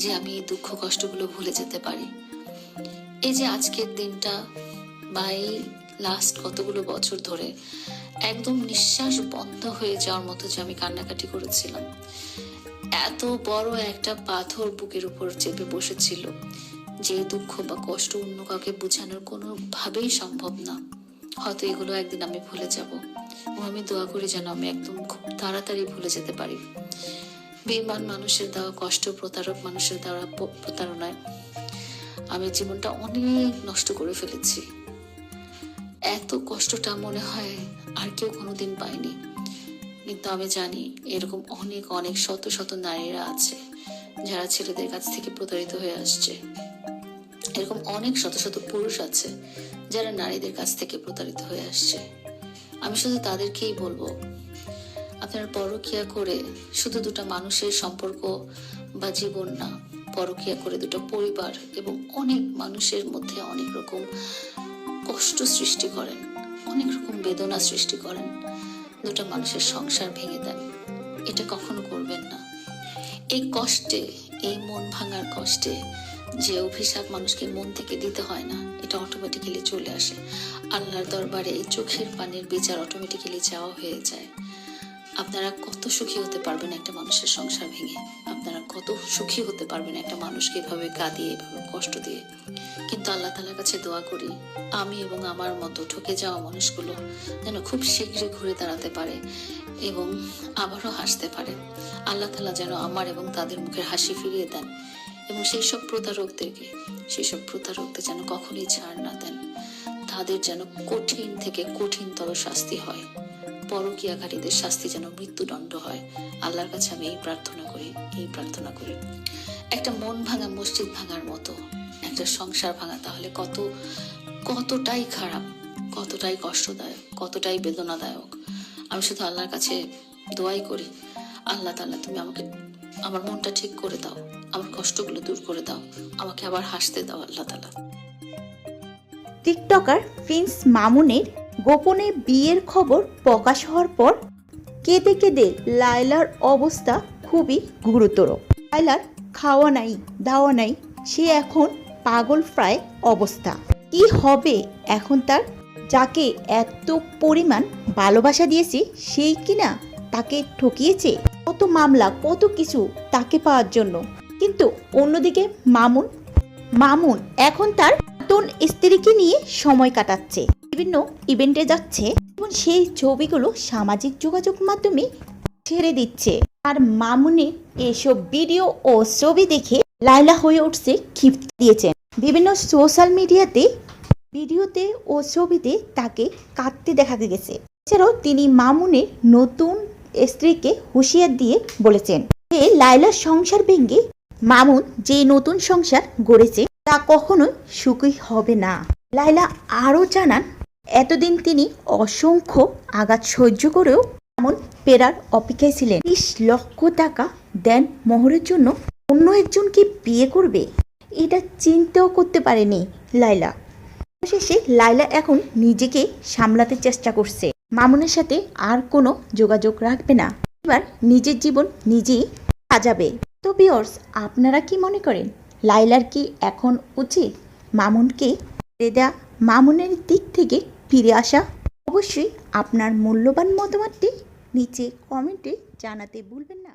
যে আমি এই দুঃখ কষ্টগুলো ভুলে যেতে পারি। এই যে আজকের দিনটা বা এই লাস্ট কতগুলো বছর ধরে একদম নিঃশ্বাস বন্ধ হয়ে যাওয়ার মতো যে আমি কান্নাকাটি করেছিলাম, এত বড় একটা পাথর বুকের উপর চেপে বসেছিল, যে দুঃখ বা কষ্ট অন্য কাউকে বোঝানোর কোনোভাবেই সম্ভব না। হয়তো এগুলো একদিন আমি ভুলে যাব, এবং আমি দোয়া করি যেন আমি একদম খুব তাড়াতাড়ি ভুলে যেতে পারি। বেঈমান মানুষের দেওয়া কষ্ট, প্রতারক মানুষের দেওয়া প্রতারণায় আমি জীবনটা অনেক নষ্ট করে ফেলেছি। এত কষ্টটা মনে হয় আর কেউ কোনোদিন পায়নি। কিন্তু আমি জানি এরকম অনেক অনেক শত শত নারীরা আছে যারা ছেলেদের কাছ থেকে প্রতারিত হয়ে আসছে। এরকম অনেক শত শত পুরুষ আছে যারা নারীদের কাছ থেকে প্রতারিত হয়ে আসছে। আমি শুধু তাদেরকেই বলবো, আপনারা পরকীয়া করে শুধু দুটো মানুষের সম্পর্ক বা জীবন না, পরকীয়া করে দুটো পরিবার এবং অনেক মানুষের মধ্যে অনেক রকম কষ্ট সৃষ্টি করেন, অনেক রকম বেদনা সৃষ্টি করেন, দুটো মানুষের সংসার ভেঙে দেন। এটা কখনো করবেন না। এই কষ্টে, এই মন ভাঙার কষ্টে যে অভিশাপ মানুষকে মন থেকে দিতে হয় না, এটা অটোমেটিক্যালি চলে আসে। আল্লাহর দরবারে এই চোখের পানির বিচার অটোমেটিক্যালি চাওয়া হয়ে যায়। আপনারা কত সুখী হতে পারবেন একটা মানুষের সংসার ভেঙে, আপনারা কত সুখী হতে পারবেন একটা মানুষকে এভাবে কাঁদিয়ে, এভাবে কষ্ট দিয়ে। কিন্তু আল্লাহ তাআলার কাছে দোয়া করি, আমি এবং আমার মতো ঠকে যাওয়া মানুষগুলো যেন খুব শীঘ্রই ঘুরে দাঁড়াতে পারে এবং আবারও হাসতে পারে। আল্লাহ তাআলা যেন আমার এবং তাদের মুখের হাসি ফিরিয়ে দেন, এবং সেই সব প্রতারকদের যেন কখনোই ছাড় না দেন। তাদের যেন কঠিন থেকে কঠিনতর শাস্তি হয়, পরকীয়াকারীদের শাস্তি যেন মৃত্যুদণ্ড হয়। আল্লাহর কাছে আমি এই প্রার্থনা করি। একটা মন ভাঙা মসজিদ ভাঙার মতো একটা সংসার ভাঙা তাহলে কতটাই খারাপ, কতটাই কষ্টদায়ক, কতটাই বেদনাদায়ক। আমি শুধু আল্লাহর কাছে দোয়াই করি, আল্লাহ তাআলা তুমি আমাকে আমার মনটা ঠিক করে দাও, আমার কষ্টগুলো দূর করে দাও, আমাকে আবার হাসতে দাও আল্লাহ তাআলা। টিকটকার প্রিন্স মামুনের গোপনে বিয়ের খবর প্রকাশ হওয়ার পর কেঁদে কেঁদে লায়লার অবস্থা খুবই গুরুতর। লায়লার খাওয়া নাই, দাওয়া নাই, সে এখন পাগল প্রায় অবস্থা। কি হবে এখন তার? যাকে এত পরিমাণ ভালোবাসা দিয়েছে সেই কিনা তাকে ঠকিয়েছে। কত মামলা, কত কিছু তাকে পাওয়ার জন্য। কিন্তু অন্যদিকে মামুন এখন তার নতুন স্ত্রীকে নিয়ে সময় কাটাচ্ছে, বিভিন্ন ইভেন্টে যাচ্ছে এবং সেই ছবিগুলো সামাজিক যোগাযোগ মাধ্যমে ছেড়ে দিচ্ছে। আর মামুনের এসব ভিডিও ও ছবি দেখে লায়লা হয়ে উঠছে ক্ষিপ্ত দিয়েছেন। বিভিন্ন সোশ্যাল মিডিয়াতে ভিডিওতে ও ছবিতে তাকে কাঁদতে দেখা গেছে। এছাড়াও তিনি মামুনের নতুন স্ত্রীকে হুঁশিয়ার দিয়ে বলেছেন যে লায়লার সংসার ভেঙে মামুন যে নতুন সংসার গড়েছে তা কখনোই সুখী হবে না। লায়লা আরও জানান, এতদিন তিনি অসংখ্য আঘাত সহ্য করেও মামুন ফেরার অপেক্ষায় ছিলেন। 30 লক্ষ টাকা দেন মোহরের জন্য অন্য একজনকে বিয়ে করবে, এটা চিন্তাও করতে পারেনি লায়লা। অবশেষে লায়লা এখন নিজেকে সামলাতে চেষ্টা করছে, মামুনের সাথে আর কোনো যোগাযোগ রাখবে না, এবার নিজের জীবন নিজেই সাজাবে। তো ভিউয়ার্স, আপনারা কি মনে করেন, লায়লার কি এখন উচিত মামুনকে ছেড়ে দেয়া, মামুনের দিক থেকে ফিরে আসা? অবশ্যই আপনার মূল্যবান মতামতটি নিচে কমেন্টে জানাতে ভুলবেন না।